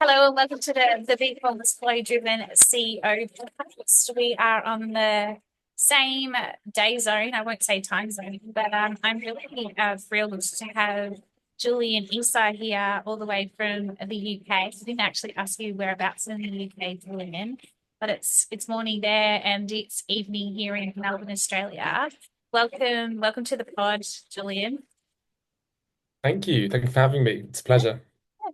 Hello and welcome to the Bee Formless Flow Driven CEO podcast. We are on the same day zone. I won't say time zone, but I'm really thrilled to have Julian Issa here all the way from the UK. I didn't actually ask you whereabouts in the UK to live in, but it's morning there and it's evening here in Melbourne, Australia. Welcome to the pod, Julian. Thank you. Thank you for having me. It's a pleasure.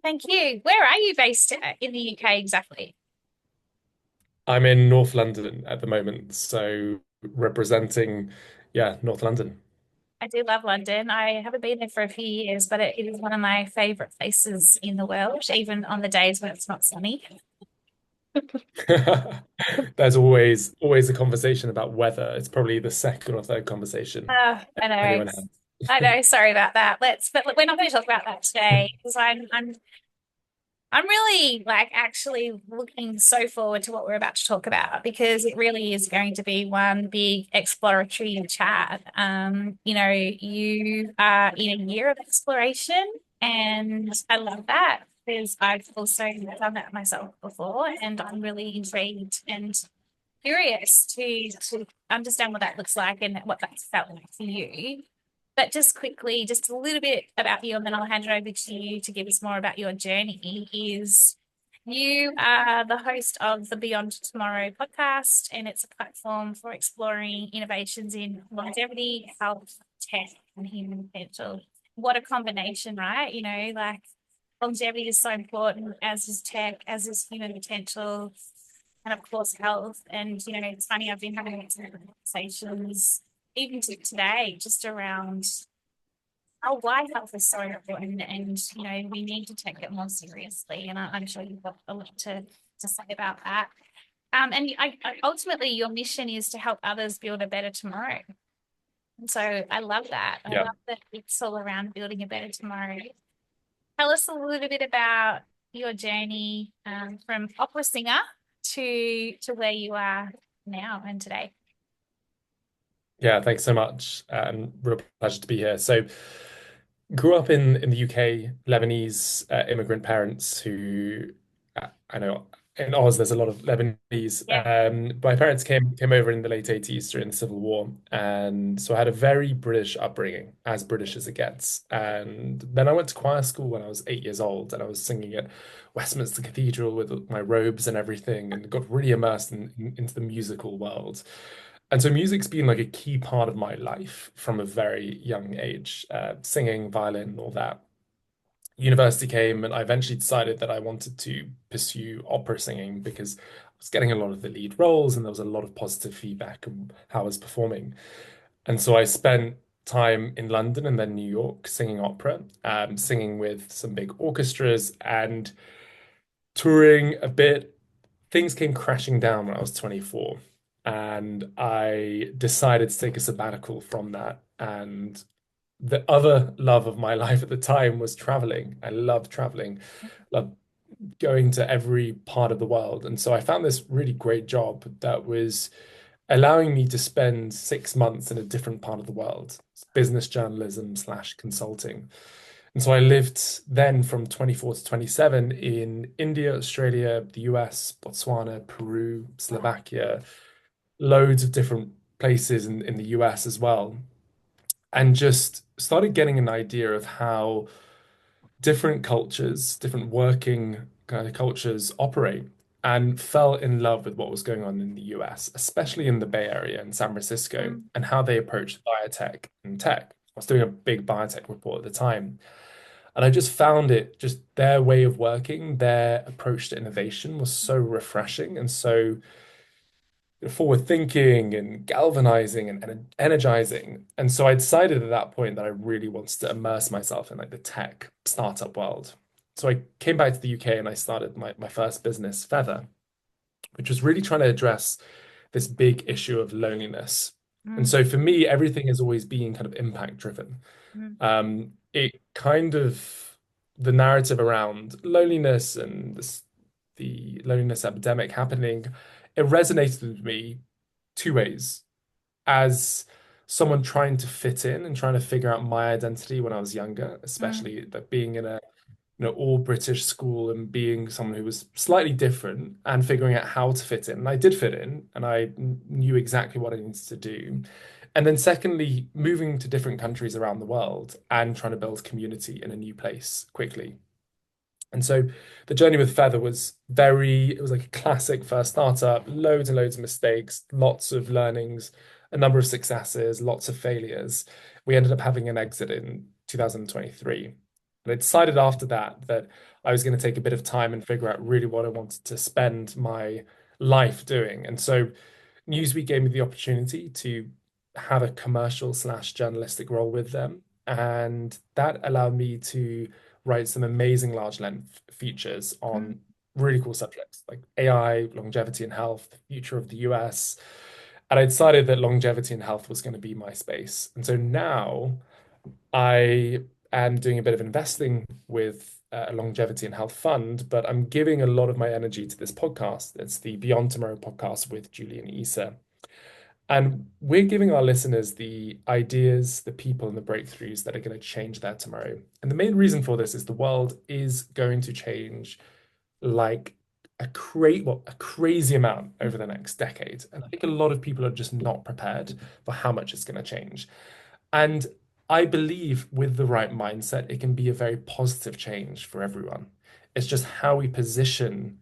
Thank you. Where are you based in the UK exactly? I'm in North London at the moment, so representing, yeah, North London. I do love London. I haven't been there for a few years, but it is one of my favorite places in the world, even on the days when it's not sunny. There's always a conversation about weather. It's probably the second or third conversation I know. anyone has. I know. Sorry about that. But we're not going to talk about that today because I'm really like actually looking so forward to what we're about to talk about because it really is going to be one big exploratory chat. You are in a year of exploration, and I love that because I've also done that myself before, and I'm really intrigued and curious to understand what that looks like and what that's felt like for you. But just quickly, just a little bit about you, and then I'll hand it over to you to give us more about your journey. Is you are the host of the Beyond Tomorrow podcast, and it's a platform for exploring innovations in longevity, health, tech, and human potential. What a combination, right? Like longevity is so important, as is tech, as is human potential, and of course health. And it's funny, I've been having some conversations even to today just around why health is so important, and we need to take it more seriously. And I'm sure you've got a lot to say about that. And ultimately, your mission is to help others build a better tomorrow. And so I love that. I Yeah. love that it's all around building a better tomorrow. Tell us a little bit about your journey from opera singer to where you are now and today. Yeah, thanks so much. Real pleasure to be here. So, grew up in the UK, Lebanese immigrant parents who I know in Oz there's a lot of Lebanese. Yeah. My parents came over in the late 80s during the Civil War, and so I had a very British upbringing, as British as it gets. And then I went to choir school when I was 8 years old, and I was singing at Westminster Cathedral with my robes and everything, and got really immersed into the musical world. And so music's been like a key part of my life from a very young age, singing, violin, all that. University came, and I eventually decided that I wanted to pursue opera singing because I was getting a lot of the lead roles and there was a lot of positive feedback on how I was performing. And so I spent time in London and then New York singing opera, singing with some big orchestras and touring a bit. Things came crashing down when I was 24, and I decided to take a sabbatical from that. And the other love of my life at the time was traveling. I loved traveling, loved going to every part of the world. And so I found this really great job that was allowing me to spend 6 months in a different part of the world, business journalism slash consulting. And so I lived then from 24 to 27 in India, Australia, the US, Botswana, Peru, Slovakia, loads of different places in the US as well. And just started getting an idea of how different cultures, different working kind of cultures operate, and fell in love with what was going on in the US, especially in the Bay Area and San Francisco, Mm, and how they approach biotech and tech. I was doing a big biotech report at the time. And I just found it just their way of working, their approach to innovation was so refreshing and so forward thinking and galvanizing and energizing. And so I decided at that point that I really wanted to immerse myself in like the tech startup world. So I came back to the UK and I started my first business, Feather, which was really trying to address this big issue of loneliness. And mm, so for me, everything has always been kind of impact driven. mm, It kind of the narrative around loneliness and the loneliness epidemic happening, it resonated with me two ways. As someone trying to fit in and trying to figure out my identity when I was younger, mm, especially that being in a all British school and being someone who was slightly different and figuring out how to fit in. And I did fit in and I knew exactly what I needed to do. And then secondly, moving to different countries around the world and trying to build community in a new place quickly. And so the journey with Feather it was like a classic first startup, loads and loads of mistakes, lots of learnings, a number of successes, lots of failures. We ended up having an exit in 2023. And I decided after that that I was going to take a bit of time and figure out really what I wanted to spend my life doing. And so Newsweek gave me the opportunity to have a commercial slash journalistic role with them. And that allowed me to write some amazing large length features Mm. on really cool subjects like AI, longevity and health, the future of the US. And I decided that longevity and health was going to be my space. And so now I am doing a bit of investing with a longevity and health fund, but I'm giving a lot of my energy to this podcast. It's the Beyond Tomorrow podcast with Julian Issa. And we're giving our listeners the ideas, the people, and the breakthroughs that are going to change their tomorrow. And the main reason for this is the world is going to change like a crazy amount over the next decade. And I think a lot of people are just not prepared for how much it's going to change. And I believe with the right mindset, it can be a very positive change for everyone. It's just how we position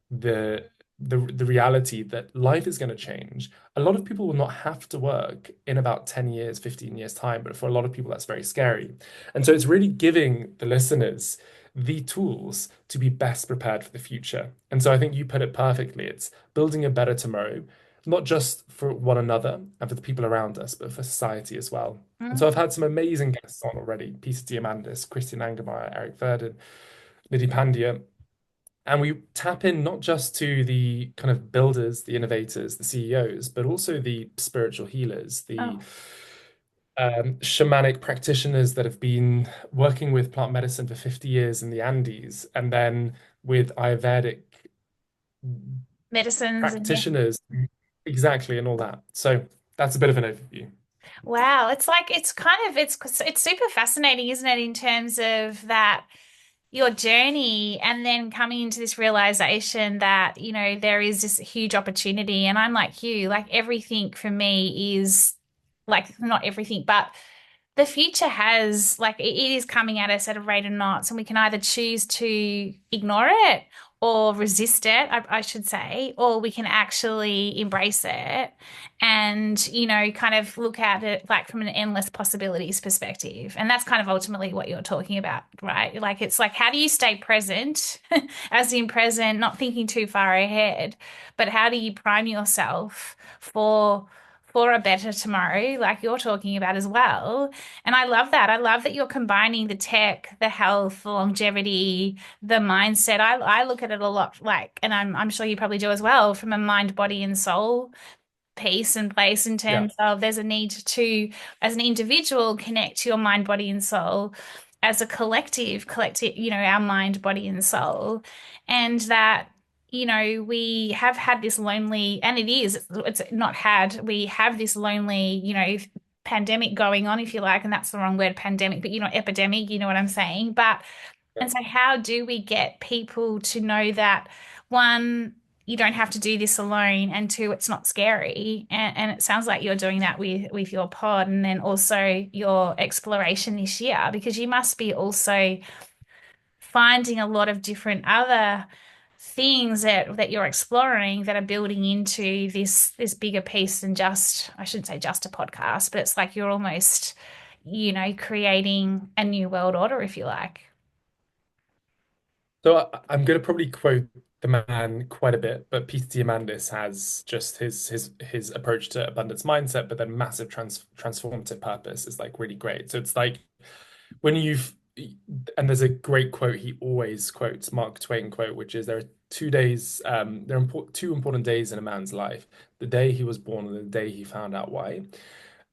the the reality that life is going to change. A lot of people will not have to work in about 10 years, 15 years time, but for a lot of people that's very scary. And so it's really giving the listeners the tools to be best prepared for the future. And so I think you put it perfectly. It's building a better tomorrow, not just for one another and for the people around us, but for society as well. And so Mm. I've had some amazing guests on already: Peter Diamandis, Christian Angermeyer, Eric Verdin, Nidhi Pandya. And we tap in not just to the kind of builders, the innovators, the CEOs, but also the spiritual healers, the Oh, shamanic practitioners that have been working with plant medicine for 50 years in the Andes, and then with Ayurvedic medicines and yeah. practitioners, exactly, and all that. So that's a bit of an overview. Wow, it's like it's kind of it's super fascinating, isn't it, in terms of that your journey and then coming into this realization that, there is this huge opportunity. And I'm like you, like everything for me is like not everything, but the future has like it is coming at us at a rate of knots, and we can either choose to ignore it or resist it, I should say, or we can actually embrace it and, kind of look at it like from an endless possibilities perspective. And that's kind of ultimately what you're talking about, right? Like it's like, how do you stay present, as in present, not thinking too far ahead, but how do you prime yourself for a better tomorrow, like you're talking about as well. And I love that. I love that you're combining the tech, the health, the longevity, the mindset. I look at it a lot like, and I'm sure you probably do as well, from a mind, body, and soul piece and place in Yeah. terms of there's a need to, as an individual, connect to your mind, body, and soul. As a collective, our mind, body, and soul. And that, we have had this lonely, and it's not had, we have this lonely, pandemic going on, if you like, and that's the wrong word, pandemic, but epidemic, you know what I'm saying? But Yeah. and so, how do we get people to know that one, you don't have to do this alone, and two, it's not scary? And it sounds like you're doing that with your pod, and then also your exploration this year, because you must be also finding a lot of different other things that you're exploring that are building into this bigger piece than just, I shouldn't say just a podcast, but it's like you're almost, creating a new world order, if you like. So I'm going to probably quote the man quite a bit, but Peter Diamandis has just his approach to abundance mindset, but then massive transformative purpose is like really great. So it's like when you've and there's a great quote he always quotes, Mark Twain quote, which is there are 2 days, there are two important days in a man's life: the day he was born and the day he found out why.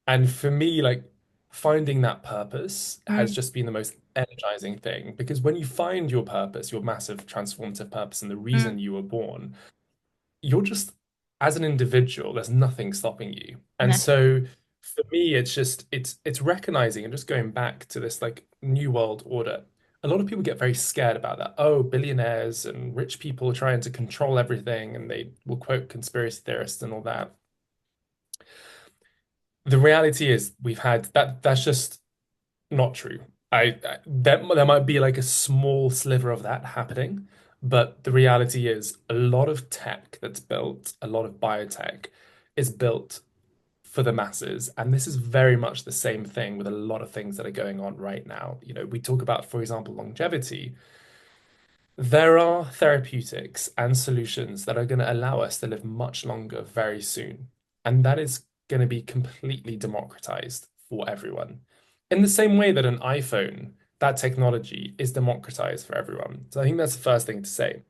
And for me, like finding that purpose has Mm, just been the most energizing thing because when you find your purpose, your massive transformative purpose, and the mm, reason you were born, you're just, as an individual, there's nothing stopping you. And no. so for me, it's just it's recognizing and just going back to this like new world order. a lot of people get very scared about that. Oh, billionaires and rich people trying to control everything, and they will quote conspiracy theorists and all that. The reality is we've had that that's just not true. There might be like a small sliver of that happening, but the reality is a lot of tech that's built, a lot of biotech is built for the masses. And this is very much the same thing with a lot of things that are going on right now. You know, we talk about, for example, longevity. There are therapeutics and solutions that are going to allow us to live much longer very soon. And that is going to be completely democratized for everyone. In the same way that an iPhone, that technology is democratized for everyone. So I think that's the first thing to say.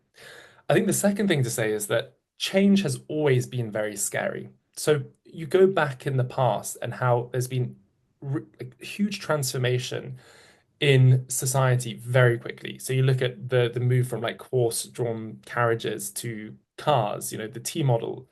I think the second thing to say is that change has always been very scary. So you go back in the past and how there's been like, huge transformation in society very quickly. So you look at the move from like horse-drawn carriages to cars, you know, the T model.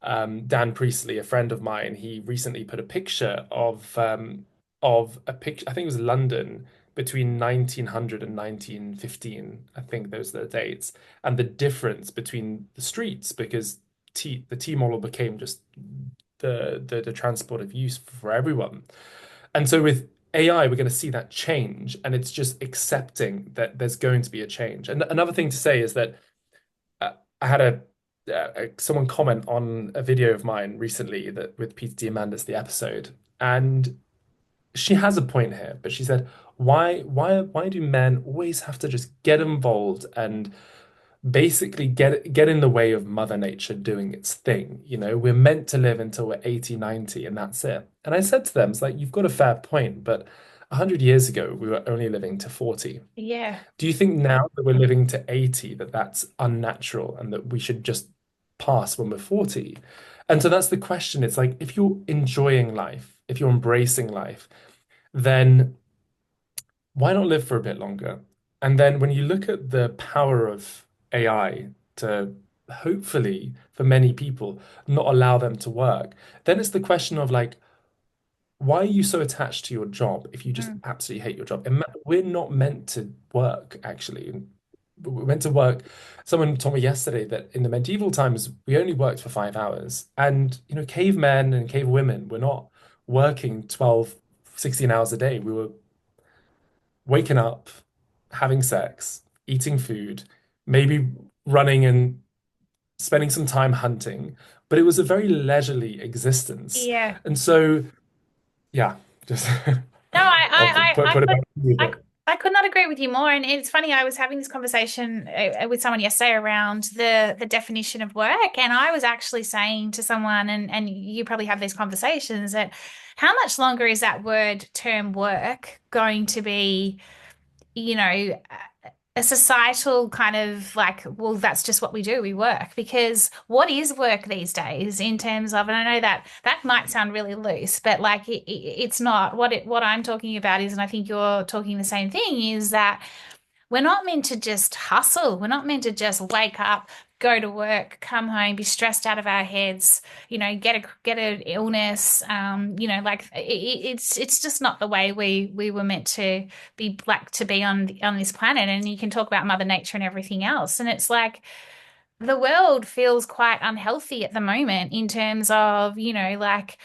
Dan Priestley, a friend of mine, he recently put a picture of a picture, I think it was London between 1900 and 1915. I think those are the dates, and the difference between the streets because the T model became just the transport of use for everyone. And so with AI, we're going to see that change, and it's just accepting that there's going to be a change. And another thing to say is that I had someone comment on a video of mine recently that with Peter Diamandis, the episode, and she has a point here, but she said, why do men always have to just get involved and basically get in the way of Mother Nature doing its thing? You know, we're meant to live until we're 80, 90, and that's it. And I said to them, it's like, you've got a fair point, but 100 years ago, we were only living to 40. Yeah. Do you think now that we're living to 80 that that's unnatural and that we should just pass when we're 40? And so that's the question. It's like if you're enjoying life, if you're embracing life, then why not live for a bit longer? And then when you look at the power of AI to hopefully, for many people, not allow them to work, then it's the question of like, why are you so attached to your job if you just Mm. absolutely hate your job? We're not meant to work, actually. We're meant to work. Someone told me yesterday that in the medieval times, we only worked for 5 hours. And, you know, cavemen and cave women were not working 12, 16 hours a day. We were waking up, having sex, eating food, maybe running and spending some time hunting. But it was a very leisurely existence. Yeah. And so, yeah, just No, I'll put it back to you, I, but I could not agree with you more. And it's funny, I was having this conversation with someone yesterday around the definition of work, and I was actually saying to someone, and you probably have these conversations, that how much longer is that word term work going to be, you know, a societal kind of like, well, that's just what we do, we work. Because what is work these days in terms of, and I know that that might sound really loose, but like it's not. What I'm talking about is, and I think you're talking the same thing, is that we're not meant to just hustle. We're not meant to just wake up, go to work, come home, be stressed out of our heads, get an illness. Like it's just not the way we were meant to be, like, to be on this planet. And you can talk about Mother Nature and everything else, and it's like the world feels quite unhealthy at the moment in terms of, like,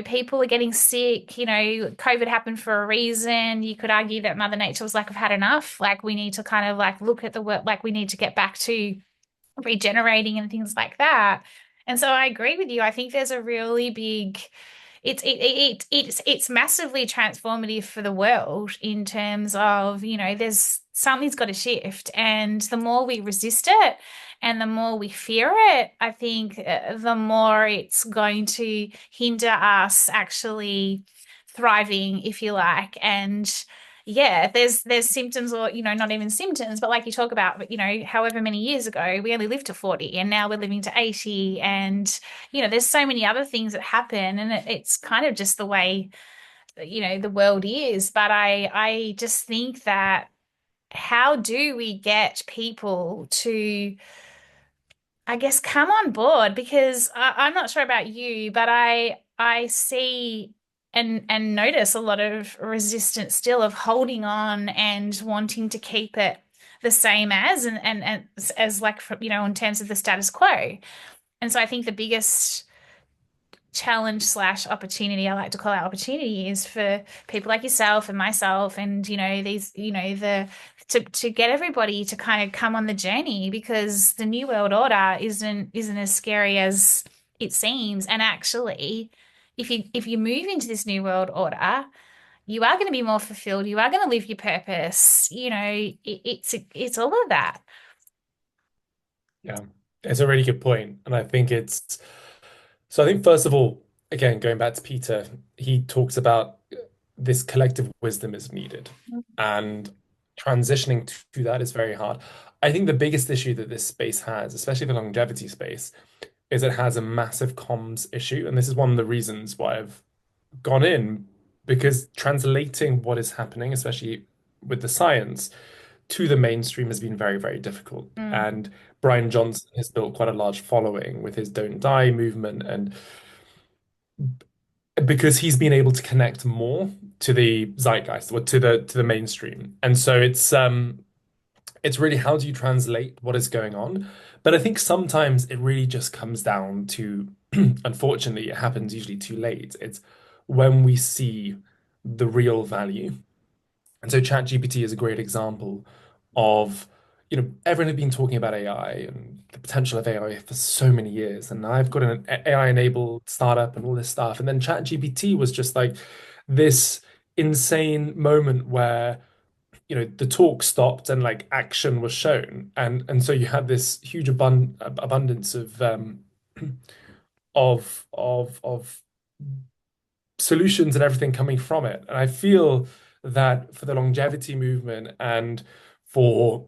people are getting sick. COVID happened for a reason. You could argue that Mother Nature was like, I've had enough. Like, we need to kind of like look at the work, like, we need to get back to regenerating and things like that. And so I agree with you. I think there's a really big, it's massively transformative for the world in terms of, there's something's got to shift. And the more we resist it and the more we fear it, I think the more it's going to hinder us actually thriving, if you like. And yeah, there's symptoms, or not even symptoms, but like you talk about, however many years ago we only lived to 40 and now we're living to 80. And there's so many other things that happen, and it's kind of just the way the world is. But I just think that, how do we get people to, I guess, come on board? Because I'm not sure about you, but I see and notice a lot of resistance still of holding on and wanting to keep it the same as and as like in terms of the status quo. And so I think the biggest challenge slash opportunity, I like to call it opportunity, is for people like yourself and myself and these the to get everybody to kind of come on the journey, because the new world order isn't as scary as it seems. And actually, if you move into this new world order, you are going to be more fulfilled, you are going to live your purpose. It's all of that. Yeah, it's a really good point. And I think it's so I think first of all, again, going back to Peter, he talks about this collective wisdom is needed. And transitioning to that is very hard. I think the biggest issue that this space has, especially the longevity space, is it has a massive comms issue. And this is one of the reasons why I've gone in, because translating what is happening, especially with the science, to the mainstream has been very, very difficult. Mm, And Brian Johnson has built quite a large following with his Don't Die movement, and because he's been able to connect more to the zeitgeist or to the mainstream. And so it's really, how do you translate what is going on? But I think sometimes it really just comes down to, unfortunately, it happens usually too late. It's when we see the real value. And so ChatGPT is a great example of, everyone had been talking about AI and the potential of AI for so many years. And I've got an AI-enabled startup and all this stuff. And then ChatGPT was just like this insane moment where, the talk stopped and like action was shown. And so you had this huge abundance of solutions and everything coming from it. And I feel that for the longevity movement and for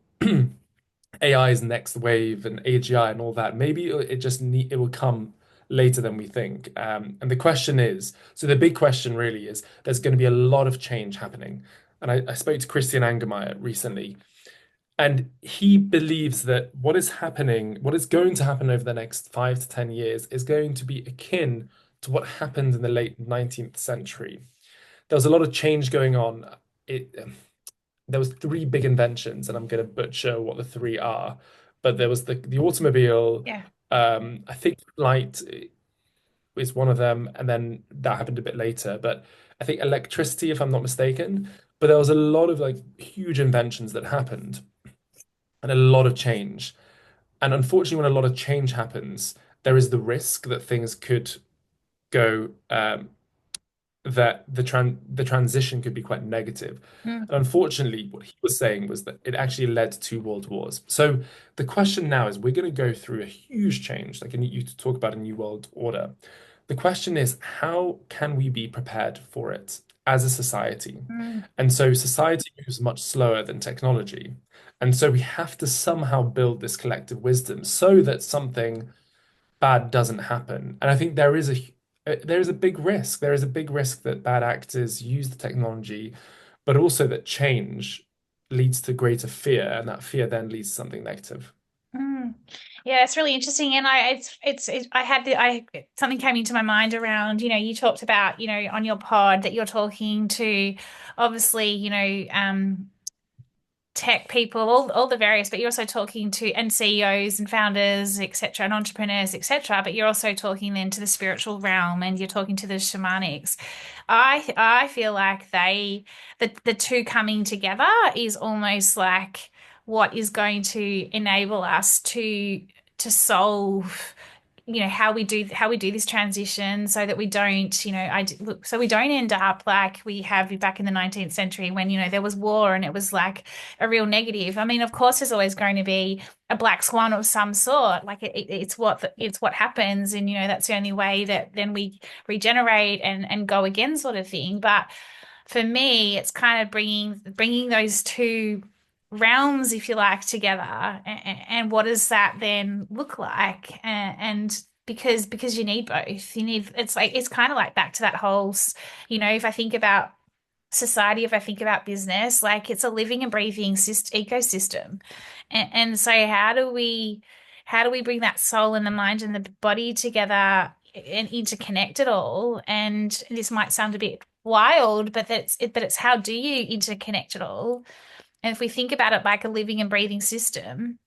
AI's next wave and AGI and all that, maybe it will come later than we think. And the question is, so the big question really is, there's going to be a lot of change happening. And I spoke to Christian Angermeyer recently, and he believes that what is happening, what is going to happen over the next 5 to 10 years, is going to be akin to what happened in the late 19th century. There was a lot of change going on. It, there was three big inventions, and I'm going to butcher what the three are, but there was the automobile. yeah. I think light is one of them, and then that happened a bit later. But I think electricity, if I'm not mistaken. But there was a lot of like huge inventions that happened, and a lot of change. And unfortunately, when a lot of change happens, there is the risk that things could go that the transition could be quite negative. Mm, And unfortunately, what he was saying was that it actually led to two world wars. So the question now is, we're going to go through a huge change, like you talk about a new world order. The question is, how can we be prepared for it as a society? mm, And so society moves much slower than technology. And so we have to somehow build this collective wisdom so that something bad doesn't happen. And I think there is a big risk. There is a big risk that bad actors use the technology, but also that change leads to greater fear, and that fear then leads to something negative. mm. Yeah, it's really interesting. And I had something came into my mind around, you talked about, on your pod that you're talking to, obviously, tech people, all the various, but you're also talking to and CEOs and founders, etc., and entrepreneurs, etc. But you're also talking then to the spiritual realm, and you're talking to the shamanics. I feel like the two coming together is almost like what is going to enable us to solve how we do this transition, so that we don't look, so we don't end up like we have back in the 19th century when there was war and it was like a real negative. I mean, of course there's always going to be a black swan of some sort, like it's what happens, and that's the only way that then we regenerate and go again, sort of thing. But for me, it's kind of bringing those two realms, if you like, together. And what does that then look like? And because you need both. It's kind of like back to that whole, if I think about society, if I think about business, like it's a living and breathing ecosystem. And so how do we bring that soul and the mind and the body together and interconnect it all. And this might sound a bit wild, but it's how do you interconnect it all? And if we think about it like a living and breathing system,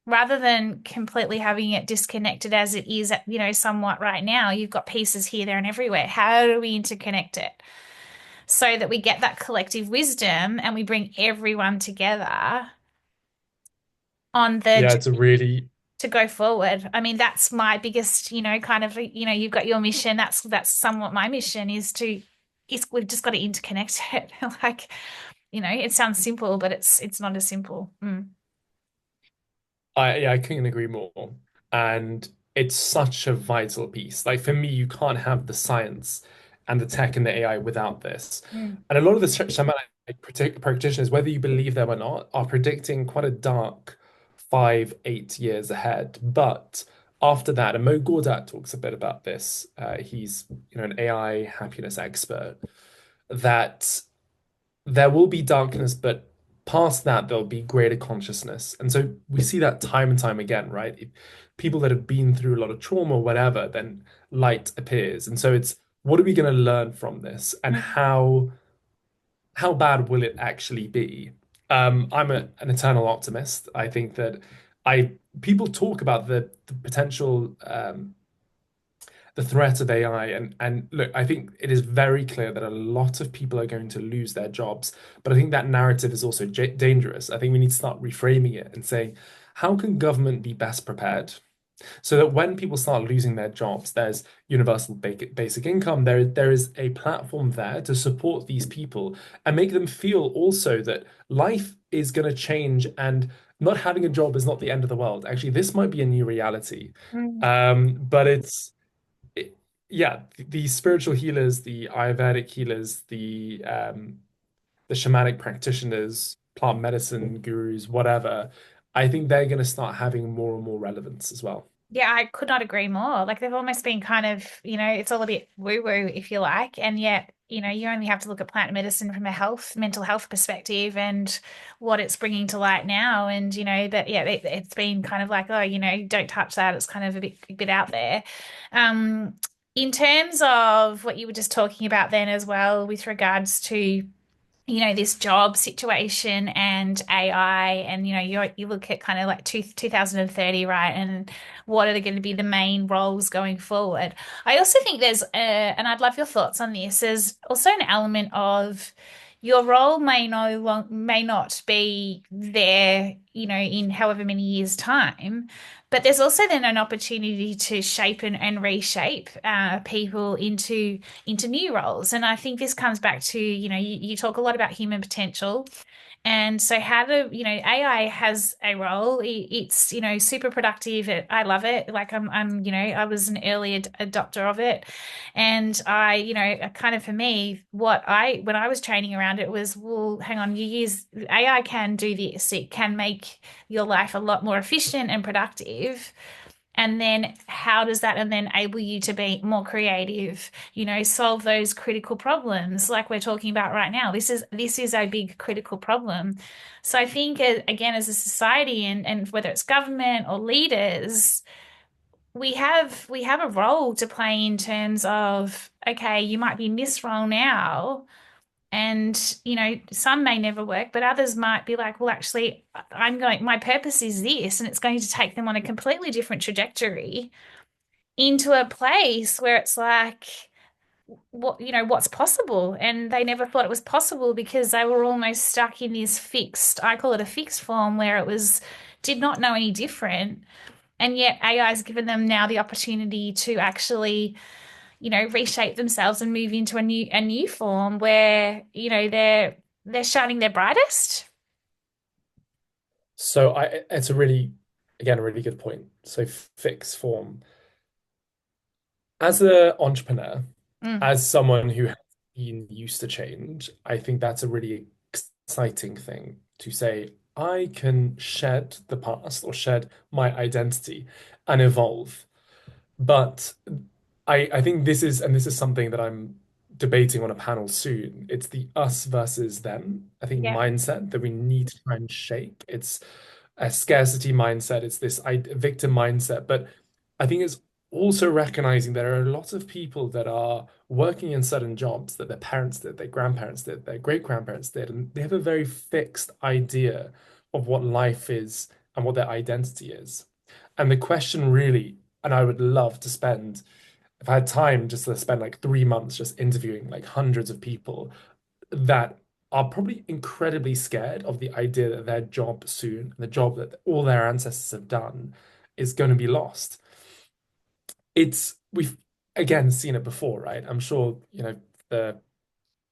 rather than completely having it disconnected as it is, somewhat right now, you've got pieces here, there, and everywhere. How do we interconnect it so that we get that collective wisdom and we bring everyone together on the Yeah, it's a really to go forward? I mean, that's my biggest, kind of, you've got your mission. That's somewhat my mission is we've just got to interconnect it. Like, it sounds simple, but it's not as simple. Mm. I couldn't agree more. And it's such a vital piece. Like for me, you can't have the science and the tech and the AI without this. Mm. And a lot of the shamanic practitioners, whether you believe them or not, are predicting quite a dark 5, 8 years ahead. But after that, and Mo Gawdat talks a bit about this. He's an AI happiness expert. That there will be darkness, but past that, there'll be greater consciousness. And so we see that time and time again, right? If people that have been through a lot of trauma or whatever, then light appears. And so it's what are we going to learn from this and Mm. how bad will it actually be? I'm an eternal optimist. I think that I people talk about the potential the threat of AI. And look, I think it is very clear that a lot of people are going to lose their jobs. But I think that narrative is also dangerous. I think we need to start reframing it and saying, how can government be best prepared? So that when people start losing their jobs, there's universal basic income. There is a platform there to support these people and make them feel also that life is going to change and not having a job is not the end of the world. Actually, this might be a new reality. Mm. But it, yeah, the spiritual healers, the Ayurvedic healers, the shamanic practitioners, plant medicine gurus, whatever, I think they're going to start having more and more relevance as well. Yeah, I could not agree more. Like they've almost been kind of, it's all a bit woo-woo, if you like. And yet, you only have to look at plant medicine from a mental health perspective and what it's bringing to light now. And, that, yeah, it's been kind of like, oh, don't touch that. It's kind of a bit out there. Um, in terms of what you were just talking about then as well, with regards to this job situation and AI, and you look at kind of like 2030, right? And what are going to be the main roles going forward? I also think and I'd love your thoughts on this. There's also an element of your role may not be there, in however many years' time. But there's also then an opportunity to shape and reshape people into new roles. And I think this comes back to, you talk a lot about human potential. And so how do, AI has a role. It's, super productive. I love it. Like I was an early adopter of it. And kind of for me, when I was training around it was, well, hang on, AI can do this. It can make your life a lot more efficient and productive. And then how does that and then enable you to be more creative, solve those critical problems like we're talking about right now? This is a big critical problem. So I think again, as a society and whether it's government or leaders, we have a role to play in terms of, okay, you might be in this role now. And, some may never work, but others might be like, well, actually, my purpose is this, and it's going to take them on a completely different trajectory into a place where it's like, what's possible? And they never thought it was possible because they were almost stuck in this I call it a fixed form where did not know any different. And yet AI has given them now the opportunity to actually reshape themselves and move into a new form where, they're shining their brightest. So it's again, a really good point. So fixed form. As an entrepreneur, Mm. as someone who has been used to change, I think that's a really exciting thing to say, I can shed the past or shed my identity and evolve. But I think this is something that I'm debating on a panel soon. It's the us versus them, I think, Yeah. mindset that we need to try and shape. It's a scarcity mindset, it's this victim mindset, but I think it's also recognizing there are a lot of people that are working in certain jobs that their parents did, their grandparents did, their great grandparents did, and they have a very fixed idea of what life is and what their identity is. And the question really, and I would love to spend, if I had time, just to spend like 3 months just interviewing like hundreds of people that are probably incredibly scared of the idea that their job soon, the job that all their ancestors have done, is going to be lost. We've again seen it before, right? I'm sure, the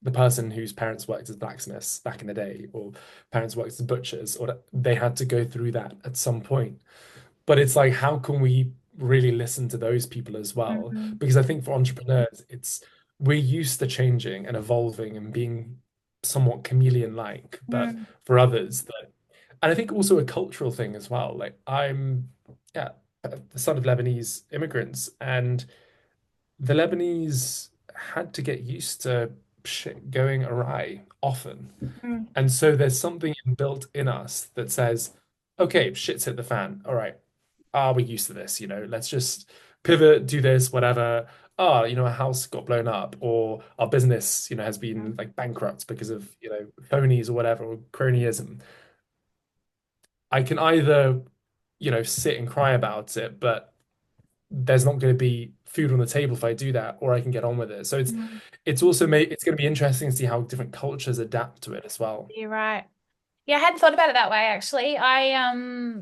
the person whose parents worked as blacksmiths back in the day, or parents worked as butchers, or they had to go through that at some point. But it's like, how can we really listen to those people as well? Mm, Because I think for entrepreneurs, we're used to changing and evolving and being somewhat chameleon-like, but mm, for others, and I think also a cultural thing as well. Like yeah, the son of Lebanese immigrants, and the Lebanese had to get used to shit going awry often. mm, And so there's something built in us that says, okay, shit's hit the fan. All right, are we used to this? Let's just pivot, do this, whatever. A house got blown up, or our business, has been like bankrupt because of, phonies or whatever, or cronyism. I can either, sit and cry about it, but there's not going to be food on the table if I do that, or I can get on with it. So mm. it's going to be interesting to see how different cultures adapt to it as well. You're right. Yeah, I hadn't thought about it that way actually. Yeah,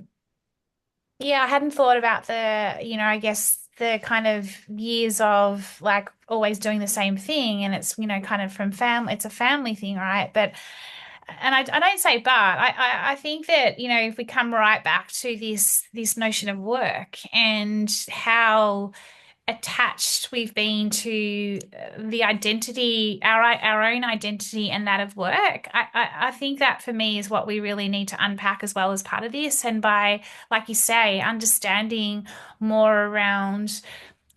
I hadn't thought about I guess the kind of years of like always doing the same thing and it's, kind of from family, it's a family thing, right? But and I don't say but I think that, if we come right back to this notion of work and how attached we've been to the identity, our own identity and that of work. I think that for me is what we really need to unpack as well as part of this. And by, like you say, understanding more around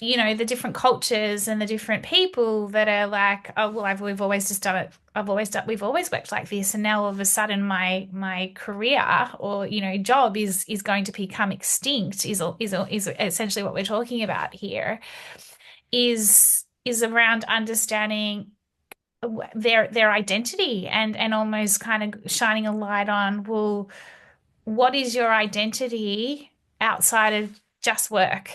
the different cultures and the different people that are like, oh, well, we've always just done it. We've always worked like this. And now all of a sudden my career or, job is going to become extinct is essentially what we're talking about here is around understanding their identity and almost kind of shining a light on, well, what is your identity outside of just work?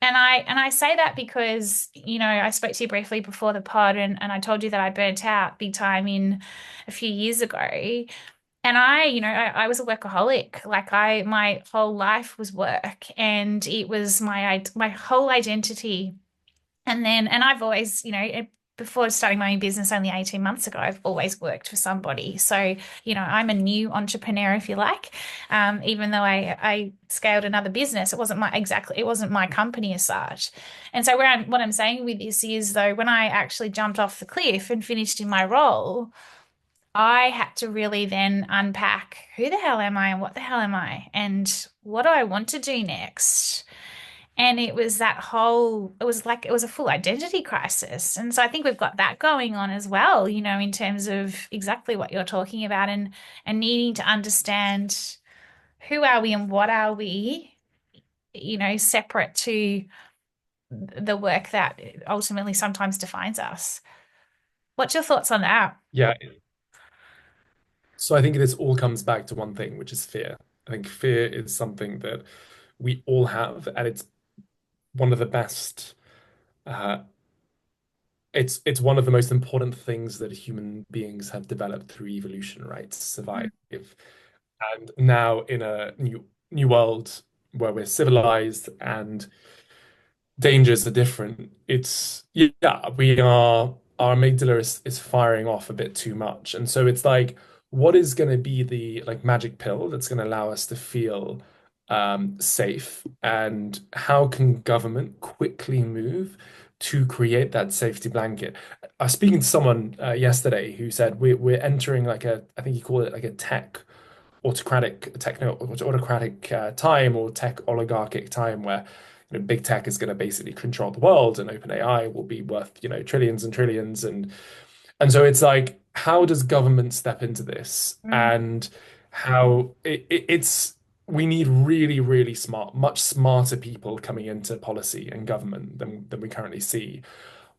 And I say that because, I spoke to you briefly before the pod and I told you that I burnt out big time in a few years ago. And I was a workaholic. Like my whole life was work and it was my whole identity. And I've always, before starting my own business only 18 months ago, I've always worked for somebody. So, I'm a new entrepreneur, if you like. Even though I scaled another business, it wasn't my company as such. And so what I'm saying with this is though, when I actually jumped off the cliff and finished in my role, I had to really then unpack who the hell am I and what the hell am I and what do I want to do next? And it was a full identity crisis. And so I think we've got that going on as well, in terms of exactly what you're talking about and needing to understand who are we and what are we, separate to the work that ultimately sometimes defines us. What's your thoughts on that? Yeah. So I think this all comes back to one thing, which is fear. I think fear is something that we all have, and it's one of the best. Uh, it's one of the most important things that human beings have developed through evolution, right? To survive. And now in a new world where we're civilized and dangers are different. Our amygdala is firing off a bit too much. And so it's like, what is going to be the like magic pill that's going to allow us to feel safe? And how can government quickly move to create that safety blanket? I was speaking to someone yesterday who said we're entering like I think he called it like a autocratic time, or tech oligarchic time, where big tech is going to basically control the world, and OpenAI will be worth trillions and trillions, and so it's like, how does government step into this, Mm, and how it's we need really, really smart, much smarter people coming into policy and government than we currently see.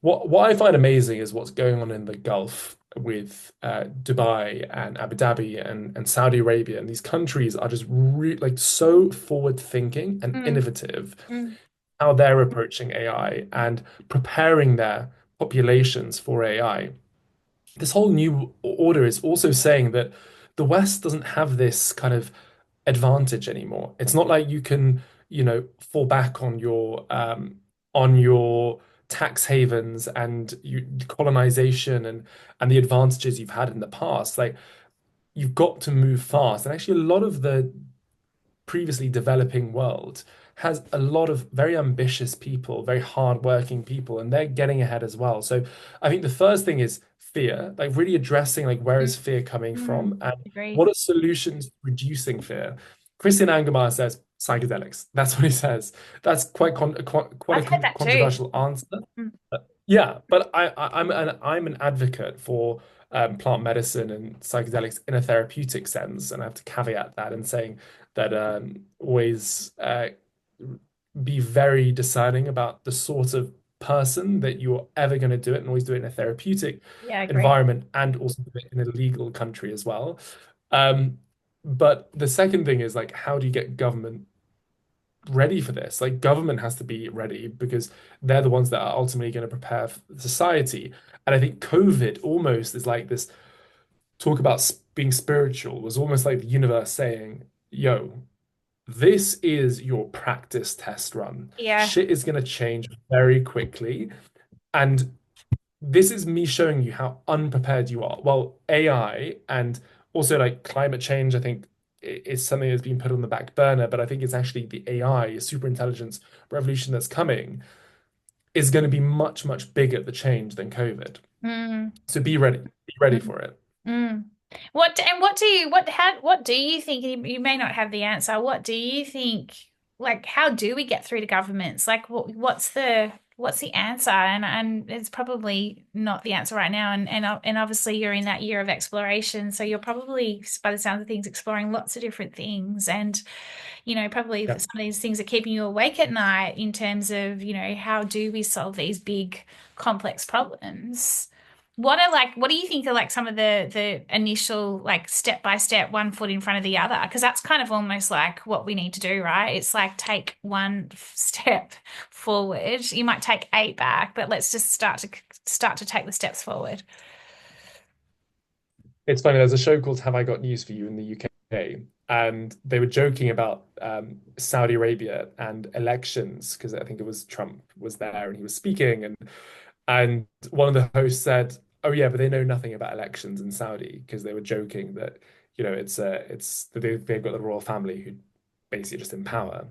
What I find amazing is what's going on in the Gulf with Dubai and Abu Dhabi and Saudi Arabia, and these countries are just re like so forward thinking and Mm, innovative mm, how they're approaching AI and preparing their populations for AI. This whole new order is also saying that the West doesn't have this kind of advantage anymore. It's not like you can, fall back on your tax havens and colonization and the advantages you've had in the past. Like you've got to move fast. And actually a lot of the previously developing world has a lot of very ambitious people, very hardworking people, and they're getting ahead as well. So I think the first thing is fear, like really addressing like where mm, is fear coming mm. from and Agree. what are solutions to reducing fear. Christian Angermayer says psychedelics. That's what he says. That's quite I've a heard that too. controversial answer. Mm, Yeah, but I'm an advocate for plant medicine and psychedelics in a therapeutic sense, and I have to caveat that in saying that always be very discerning about the sort of person that you're ever going to do it, and always do it in a therapeutic yeah, I agree. environment, and also do it in a legal country as well. Um, but the second thing is like, how do you get government ready for this? Like government has to be ready because they're the ones that are ultimately going to prepare for society. And I think COVID almost is like this talk about being spiritual was almost like the universe saying, yo, this is your practice test run. Yeah. Shit is going to change very quickly. And this is me showing you how unprepared you are. Well, AI and also like climate change, I think is something that's been put on the back burner, but I think it's actually the AI, super intelligence revolution that's coming is going to be much, much bigger the change than COVID. Mm, So be ready mm. for it. Mm. What do you think? You may not have the answer. What do you think? Like, how do we get through to governments? Like, what's the answer? And it's probably not the answer right now. And obviously you're in that year of exploration, so you're probably, by the sounds of things, exploring lots of different things. And probably Yeah. some of these things are keeping you awake at night in terms of, how do we solve these big, complex problems? What do you think are like some of the initial like step by step, one foot in front of the other? Because that's kind of almost like what we need to do, right? It's like take one step forward. You might take eight back, but let's just start to take the steps forward. It's funny, there's a show called Have I Got News for You in the UK, and they were joking about Saudi Arabia and elections because I think it was Trump was there and he was speaking, and one of the hosts said, "Oh yeah, but they know nothing about elections in Saudi," because they were joking that it's that they've got the royal family who basically just in power.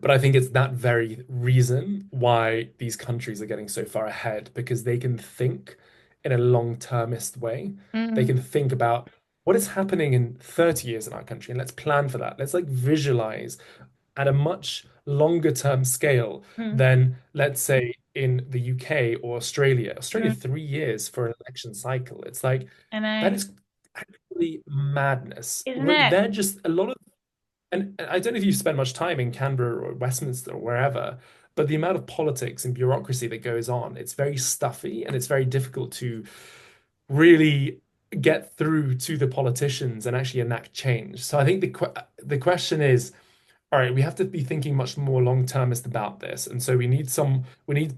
But I think it's that very reason why these countries are getting so far ahead because they can think in a long-termist way. They Mm, can think about what is happening in 30 years in our country and let's plan for that. Let's like visualize at a much longer term scale mm, than, let's say, in the UK or Australia. Australia, mm. 3 years for an election cycle. It's like I that know, is actually madness. isn't Like it? they're just a lot of and I don't know if you've spent much time in Canberra or Westminster or wherever, but the amount of politics and bureaucracy that goes on, it's very stuffy and it's very difficult to really get through to the politicians and actually enact change. So I think the question is, all right, we have to be thinking much more long-termist about this. And so we need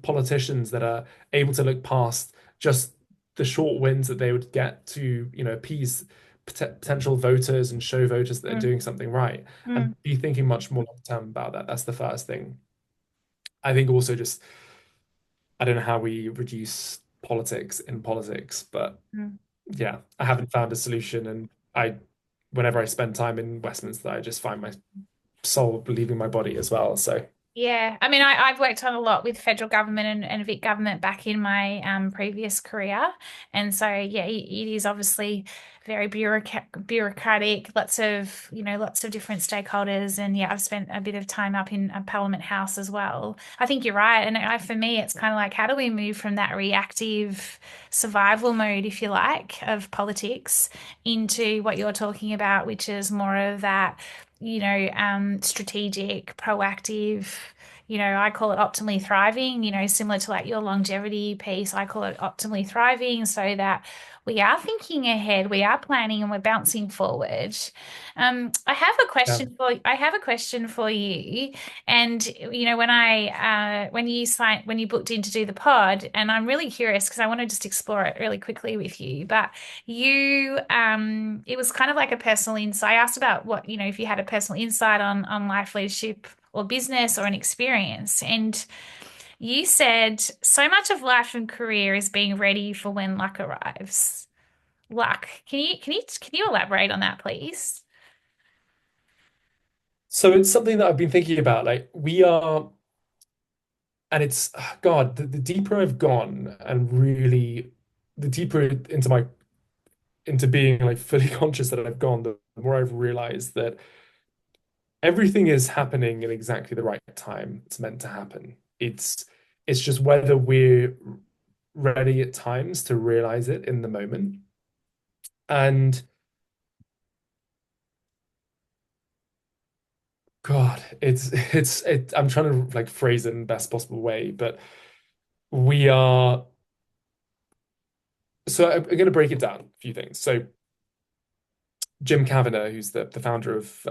politicians that are able to look past just the short wins that they would get to, appease potential voters and show voters that they're Mm, doing something right and mm, be thinking much more long-term about that. That's the first thing. I think also just, I don't know how we reduce politics in politics, but mm. yeah, I haven't found a solution. And whenever I spend time in Westminster, I just find my soul leaving my body as well. So. Yeah, I mean, I've worked on a lot with federal government and Vic government back in my previous career, and so yeah, it is obviously very bureaucratic, lots of different stakeholders, and yeah, I've spent a bit of time up in Parliament House as well. I think you're right, and for me, it's kind of like how do we move from that reactive survival mode, if you like, of politics into what you're talking about, which is more of that strategic, proactive. I call it optimally thriving, similar to like your longevity piece. I call it optimally thriving so that we are thinking ahead, we are planning, and we're bouncing forward. Yeah. I have a question for you. And when you booked in to do the pod, and I'm really curious because I want to just explore it really quickly with you. But it was kind of like a personal insight. I asked about what, if you had a personal insight on life leadership or business or an experience. And you said so much of life and career is being ready for when luck arrives. Luck. Can you elaborate on that, please? So it's something that I've been thinking about. Like we are, and it's God, the deeper I've gone and really the deeper into being like fully conscious that I've gone, the more I've realized that everything is happening in exactly the right time it's meant to happen. It's just whether we're ready at times to realize it in the moment. And God, I'm trying to like phrase it in the best possible way, but we are so I'm going to break it down a few things. So Jim Kavanagh, who's the founder of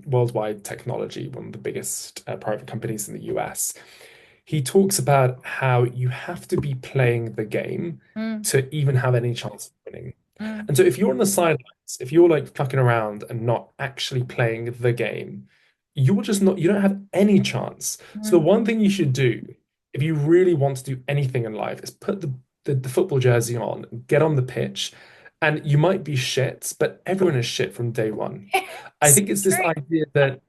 Worldwide Technology, one of the biggest private companies in the US, he talks about how you have to be playing the game Mm, to even have any chance of winning. mm, And so if you're on the sidelines, if you're like fucking around and not actually playing the game, you're just not, you don't have any chance. So the mm. one thing you should do if you really want to do anything in life is put the football jersey on, get on the pitch, and you might be shit, but everyone is shit from day one. I So think it's this true. idea that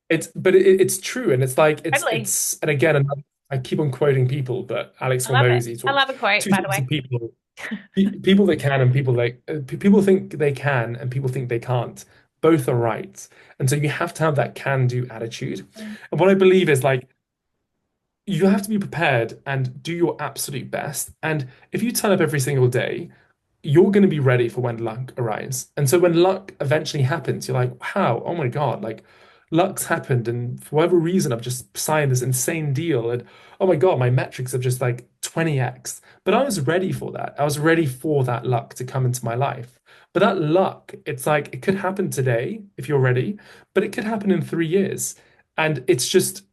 it's true, and it's like Totally. it's and again, I keep on quoting people, but Alex I love it. Hormozy I talks love a quote, two by the sorts way. of people. People that can and people like people think they can and people think they can't. Both are right. And so you have to have that can-do attitude. Mm, And what I believe is like you have to be prepared and do your absolute best. And if you turn up every single day, you're going to be ready for when luck arrives. And so when luck eventually happens, you're like, wow, oh my God, like luck's happened. And for whatever reason, I've just signed this insane deal. And oh my God, my metrics have just like 20x. But I was ready for that. I was ready for that luck to come into my life. But that luck, it's like it could happen today if you're ready, but it could happen in 3 years. And it's just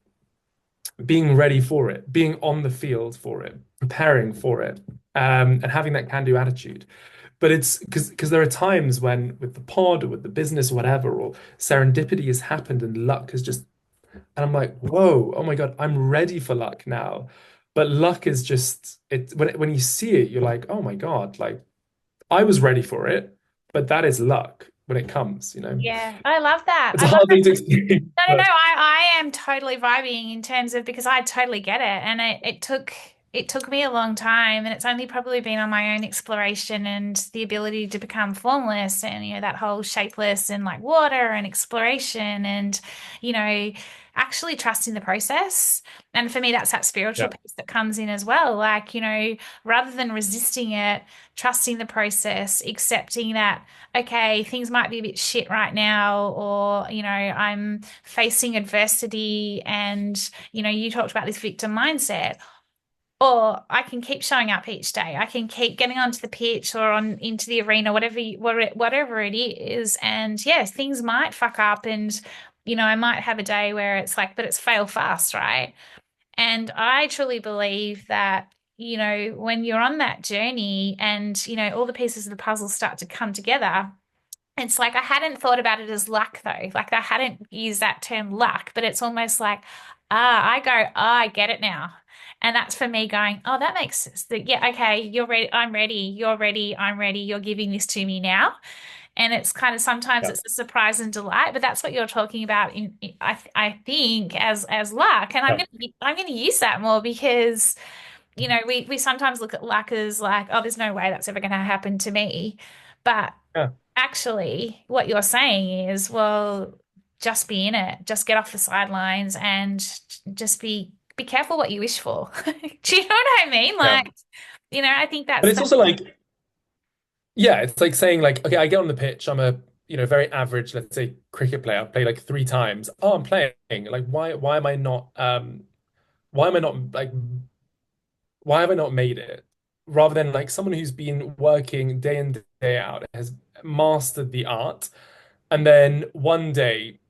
being ready for it, being on the field for it, preparing for it, and having that can-do attitude. But it's because there are times when with the pod or with the business or whatever, or serendipity has happened and luck has just, and I'm like, whoa, oh my God, I'm ready for luck now. But luck is just it when you see it, you're like, oh my God, like I was ready for it, but that is luck when it comes, you know. yeah, I love that. It's I a love hard thing to explain, No, but I am totally vibing in terms of because I totally get it. And it took me a long time and it's only probably been on my own exploration and the ability to become formless and that whole shapeless and like water and exploration and you know actually trusting the process. And for me that's that spiritual yeah, piece that comes in as well. Like, rather than resisting it, trusting the process, accepting that okay, things might be a bit shit right now, or, I'm facing adversity and, you talked about this victim mindset. Or I can keep showing up each day. I can keep getting onto the pitch or on into the arena, whatever it is. And yes, things might fuck up and, I might have a day where it's like, but it's fail fast, right? And I truly believe that, when you're on that journey and, all the pieces of the puzzle start to come together, it's like I hadn't thought about it as luck though. Like I hadn't used that term luck, but it's almost like, I go, I get it now. And that's for me going, oh, that makes sense. Yeah, okay, you're ready, I'm ready, you're ready, I'm ready, you're giving this to me now. And it's kind of sometimes Yeah. it's a surprise and delight, but that's what you're talking about I think as luck. And Yeah. I'm gonna use that more because we sometimes look at luck as like, oh, there's no way that's ever going to happen to me. But Yeah. actually, what you're saying is, well, just be in it, just get off the sidelines and just be careful what you wish for. Do you know what I mean? Yeah. Like, I think But that's it's that. also like, yeah, it's like saying like, okay, I get on the pitch, I'm a, very average, let's say cricket player. I've played like 3 times. Oh, I'm playing. Like, why am I not why am I not like why have I not made it? Rather than like someone who's been working day in, day out, has mastered the art, and then one day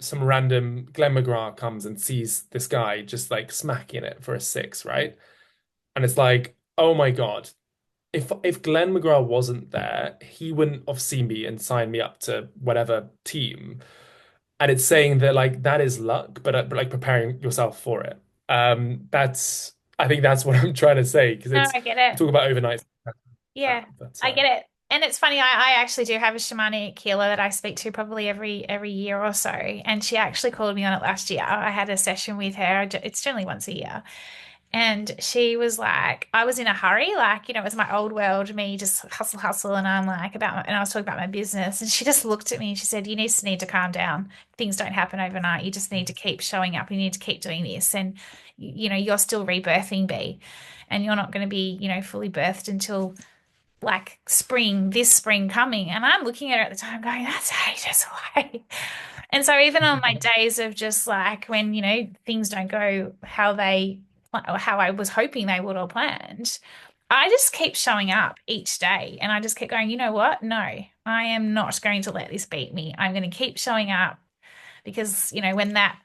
some random Glenn McGrath comes and sees this guy just like smacking it for a six, right? And it's like, oh my God, if Glenn McGrath wasn't there, he wouldn't have seen me and signed me up to whatever team. And it's saying that like that is luck, but like preparing yourself for it. That's I think that's what I'm trying to say because No, it's I get we it. talk about overnight, Yeah, but I get it. And it's funny, I actually do have a shamanic healer that I speak to probably every year or so. And she actually called me on it last year. I had a session with her. It's generally once a year. And she was like, I was in a hurry, like, it was my old world, me just hustle, hustle. And I'm like, and I was talking about my business. And she just looked at me and she said, you just need to calm down. Things don't happen overnight. You just need to keep showing up. You need to keep doing this. And, you're still rebirthing, Bee. And you're not going to be, fully birthed until like this spring coming. And I'm looking at her at the time going, that's ages away. And so even on my days of just like when, things don't go how I was hoping they would or planned, I just keep showing up each day and I just keep going, you know what? No, I am not going to let this beat me. I'm going to keep showing up because, when that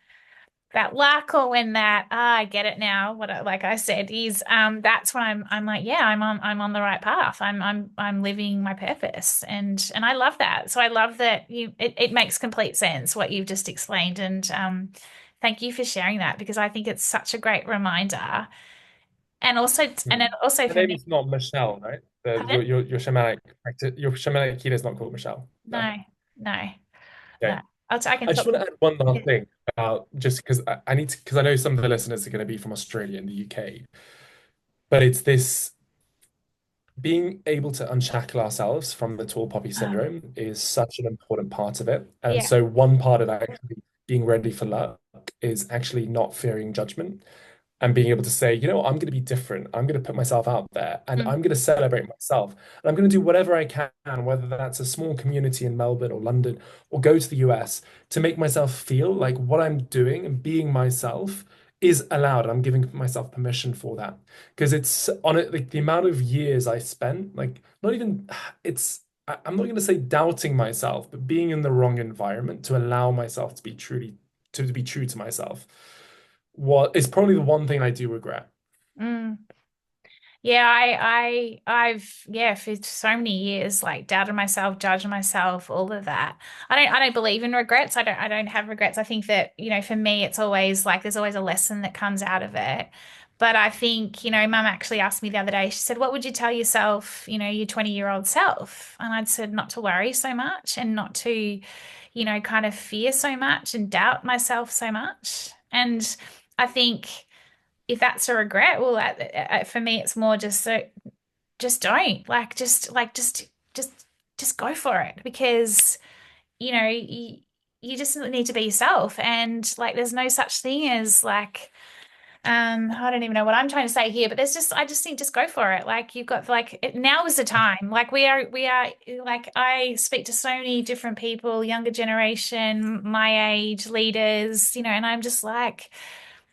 luck or when that I get it now, like I said is that's when I'm like, yeah, I'm on the right path. I'm living my purpose and I love that. So I love that it makes complete sense what you've just explained. And thank you for sharing that because I think it's such a great reminder. And also her for name me, is not Michelle, right? pardon? Your shamanic healer is not called Michelle. No. No, no, Okay. no. I can I just talk. want to add one Yeah. last thing about just because I need to because I know some of the listeners are going to be from Australia and the UK, but it's this being able to unshackle ourselves from the tall poppy Um, syndrome is such an important part of it. And yeah. so one part of actually being ready for luck is actually not fearing judgment and being able to say, I'm going to be different. I'm going to put myself out there and Mm, I'm going to celebrate myself. And I'm going to do whatever I can, whether that's a small community in Melbourne or London or go to the US to make myself feel like what I'm doing and being myself is allowed. I'm giving myself permission for that because it's on it, like the amount of years I spent, like not even, I'm not going to say doubting myself, but being in the wrong environment to allow myself to be to be true to myself what is probably the one thing I do regret. mm. Yeah, I've for so many years like doubted myself, judged myself, all of that. I don't believe in regrets. I don't have regrets. I think that, for me it's always like there's always a lesson that comes out of it. But I think, Mum actually asked me the other day, she said, what would you tell yourself, your 20-year-old self? And I'd said not to worry so much and not to, kind of fear so much and doubt myself so much. And I think if that's a regret, well, for me, it's more just so just don't just just go for it because you just need to be yourself and like there's no such thing as like I don't even know what I'm trying to say here, but I just think just go for it. Like you've got like now is the time. Like we are like I speak to so many different people, younger generation, my age, leaders, and I'm just like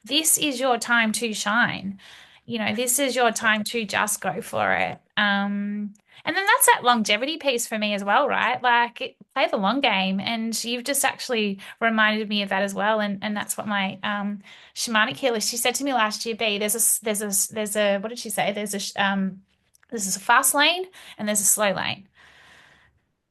this is your time to shine. This is your time to just go for it. And then that's that longevity piece for me as well, right? Like play the long game. And you've just actually reminded me of that as well. And that's what my shamanic healer, she said to me last year, B, what did she say? There's a fast lane and there's a slow lane.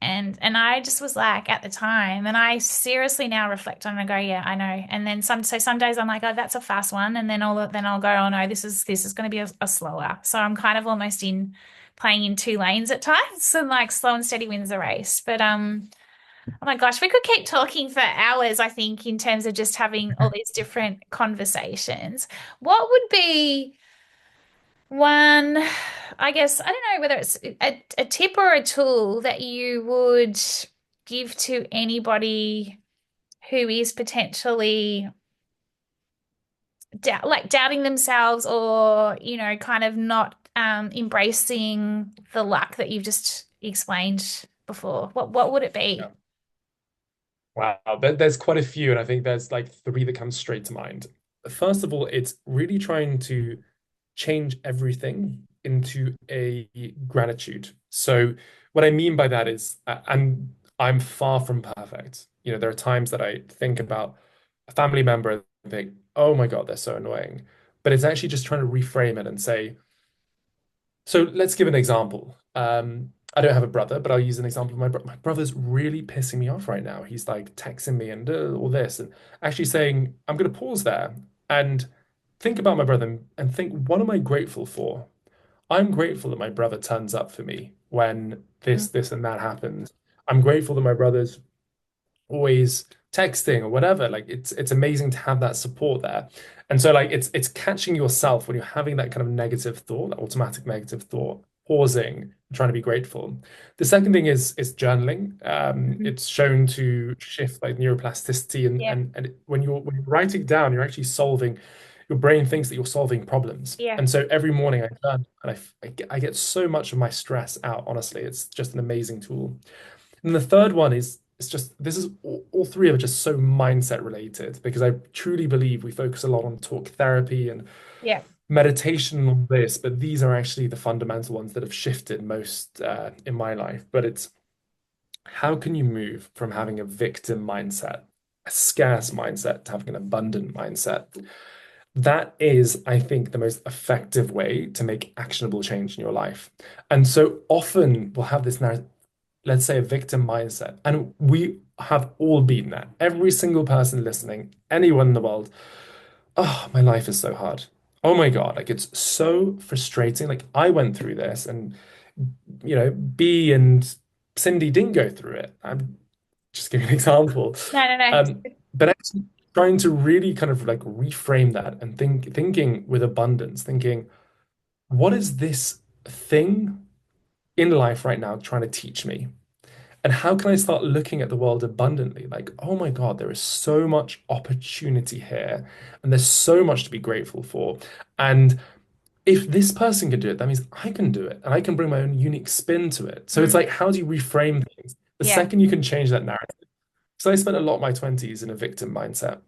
And I just was like at the time, and I seriously now reflect on it and go, yeah, I know. And then some days I'm like, oh, that's a fast one, and then I'll go, oh no, this is going to be a slower. So I'm kind of almost in playing in two lanes at times, and like slow and steady wins the race. But oh my gosh, we could keep talking for hours, I think, in terms of just having all these different conversations. What would be one, I guess, I don't know whether it's a tip or a tool that you would give to anybody who is potentially doubting themselves, or, kind of not embracing the luck that you've just explained before? What would it Yeah. be? Wow, there's quite a few, and I think there's like three that come straight to mind. First of all, it's really trying to change everything into a gratitude. So what I mean by that is, I'm far from perfect. There are times that I think about a family member and think, oh my God, they're so annoying. But it's actually just trying to reframe it and say, so let's give an example. I don't have a brother, but I'll use an example of my brother's really pissing me off right now. He's like texting me and all this, and actually saying, I'm going to pause there and think about my brother and think, what am I grateful for? I'm grateful that my brother turns up for me when Mm. this, and that happens. I'm grateful that my brother's always texting or whatever. Like it's amazing to have that support there. And so like it's catching yourself when you're having that kind of negative thought, that automatic negative thought, pausing, trying to be grateful. The second thing is journaling. Mhm. It's shown to shift like neuroplasticity, and Yeah, when you're writing down, you're actually solving. Your brain thinks that you're solving problems. yeah. And so every morning I journal and I get so much of my stress out, honestly. It's just an amazing tool. And the third one is it's just this is all three are just so mindset related, because I truly believe we focus a lot on talk therapy and Yeah. meditation and all this, but these are actually the fundamental ones that have shifted most in my life. But it's how can you move from having a victim mindset, a scarce mindset, to having an abundant mindset? That is, I think, the most effective way to make actionable change in your life. And so often we'll have this narrative, let's say a victim mindset. And we have all been that. Every single person listening, anyone in the world, oh, my life is so hard. Oh my God, like it's so frustrating. Like I went through this, and B and Cindy didn't go through it. I'm just giving an example. No, no, no. But actually trying to really kind of like reframe that and thinking with abundance, thinking, what is this thing in life right now trying to teach me? And how can I start looking at the world abundantly? Like, oh my God, there is so much opportunity here, and there's so much to be grateful for. And if this person can do it, that means I can do it, and I can bring my own unique spin to it. So it's Mm. like, how do you reframe things? The Yeah. second you can change that narrative. So I spent a lot of my 20s in a victim mindset.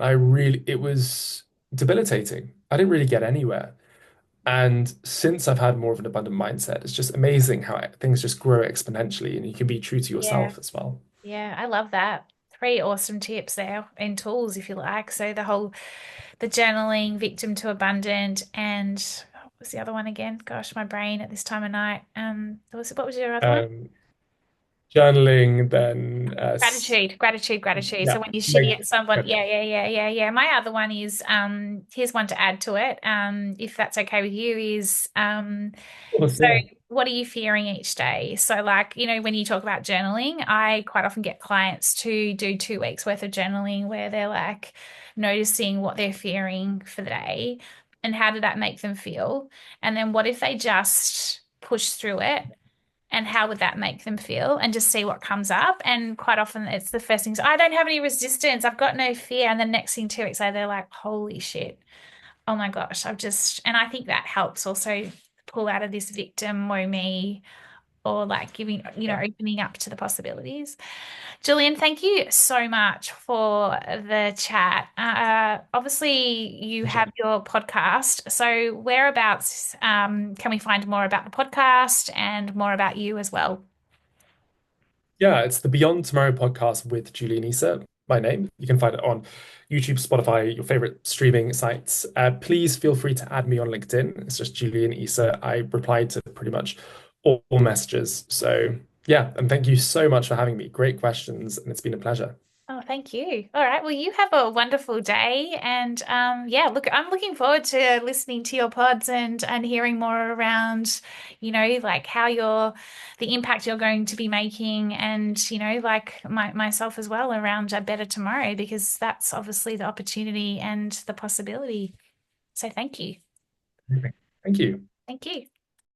It was debilitating. I didn't really get anywhere. And since I've had more of an abundant mindset, it's just amazing how things just grow exponentially, and you can be true to Yeah. yourself as well. Yeah. I love that. Three awesome tips there and tools, if you like. So the journaling, victim to abundant, and what was the other one again? Gosh, my brain at this time of night. What was your other one? Um, Journaling, then Gratitude. So yeah, when you're shitty like, at someone, yeah. My other one is here's one to add to it. If that's okay with you, is so yeah. what are you fearing each day? So like, when you talk about journaling, I quite often get clients to do 2 weeks worth of journaling where they're like noticing what they're fearing for the day and how did that make them feel? And then what if they just push through it? And how would that make them feel, and just see what comes up? And quite often it's the first things, I don't have any resistance, I've got no fear. And the next thing 2 weeks later, they're like, holy shit, oh my gosh, and I think that helps also pull out of this victim, woe me, or like giving, Yeah. opening up to the possibilities. Julian, thank you so much for the chat. Obviously, you Pleasure. have your podcast. So, whereabouts can we find more about the podcast and more about you as well? Yeah, it's the Beyond Tomorrow podcast with Julian Issa, my name. You can find it on YouTube, Spotify, your favorite streaming sites. Please feel free to add me on LinkedIn. It's just Julian Issa. I reply to pretty much all messages. So Yeah, and thank you so much for having me. Great questions, and it's been a pleasure. Oh, thank you. All right. Well, you have a wonderful day. And yeah, look, I'm looking forward to listening to your pods and hearing more around, like how the impact you're going to be making and, like myself as well around a better tomorrow, because that's obviously the opportunity and the possibility. So thank you. Thank you. Thank you.